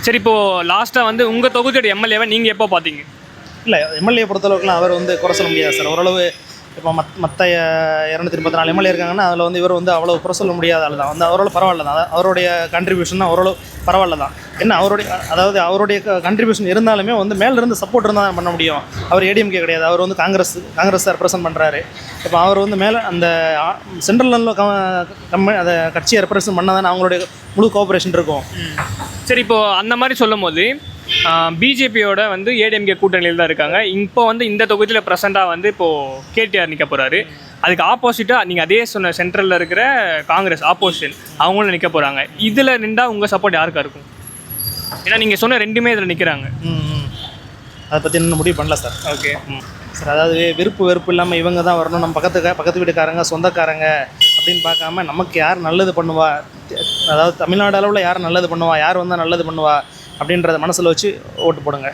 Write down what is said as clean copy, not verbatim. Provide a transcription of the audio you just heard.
சரி, இப்போது லாஸ்ட்டாக வந்து உங்கள் தொகுதியோட எம்எல்ஏவை நீங்கள் எப்போ பார்த்தீங்க? இல்லை, எம்எல்ஏ பொறுத்தளவுக்குலாம் அவர் வந்து குறை சொல்ல முடியாது சார். ஓரளவு இப்போ மற்ற 234 எம்எல்ஏ இருக்காங்கன்னா அதில் வந்து இவர் வந்து அவ்வளோ குறை சொல்ல முடியாத ஆள் தான். வந்து அவரோட பரவாயில்ல தான், அவருடைய கண்ட்ரிபியூஷன் ஓரளவு பரவாயில்ல தான். என்ன அவருடைய கண்ட்ரிபியூஷன் இருந்தாலுமே வந்து மேலிருந்து சப்போர்ட் இருந்தால் தான் பண்ண முடியும். அவர் ஏடிஎம்கே கிடையாது, அவர் வந்து காங்கிரஸ் ரெப்ரசன்ட் பண்ணுறாரு. இப்போ அவர் வந்து மேலே அந்த சென்ட்ரல் லெவலில் அதை கட்சியை ரெப்ரசன்ட் பண்ணால் தானே அவங்களுடைய முழு கோஆப்ரேஷன் இருக்கும். சரி, இப்போது அந்த மாதிரி சொல்லும் போது பிஜேபியோட வந்து ஏடிஎம்கே கூட்டணியில் தான் இருக்காங்க. இப்போ வந்து இந்த தொகுதியில் ப்ரெசென்ட்டாக வந்து இப்போது கேடிஆர் நிற்க போகிறாரு. அதுக்கு ஆப்போசிட்டாக நீங்கள் அதே சொன்ன சென்ட்ரலில் இருக்கிற காங்கிரஸ் ஆப்போசிஷன் அவங்களும் நிற்க போகிறாங்க. இதில் நின்றால் உங்கள் சப்போர்ட் யாருக்கா இருக்கும்? ஏன்னா நீங்கள் சொன்ன ரெண்டுமே இதில் நிற்கிறாங்க. அதை பற்றி இன்னும் முடிவு பண்ணல சார். ஓகே சார், அதாவது வெறுப்பு இல்லாமல் இவங்க தான் வரணும், நம்ம பக்கத்து வீட்டுக்காரங்க சொந்தக்காரங்க அப்படின்னு பார்க்காம நமக்கு யார் நல்லது பண்ணுவா, அதாவது தமிழ்நாடு அளவில் யார் நல்லது பண்ணுவா, யார் வந்தால் நல்லது பண்ணுவா அப்படின்றத மனசில் வச்சு ஓட்டு போடுங்க.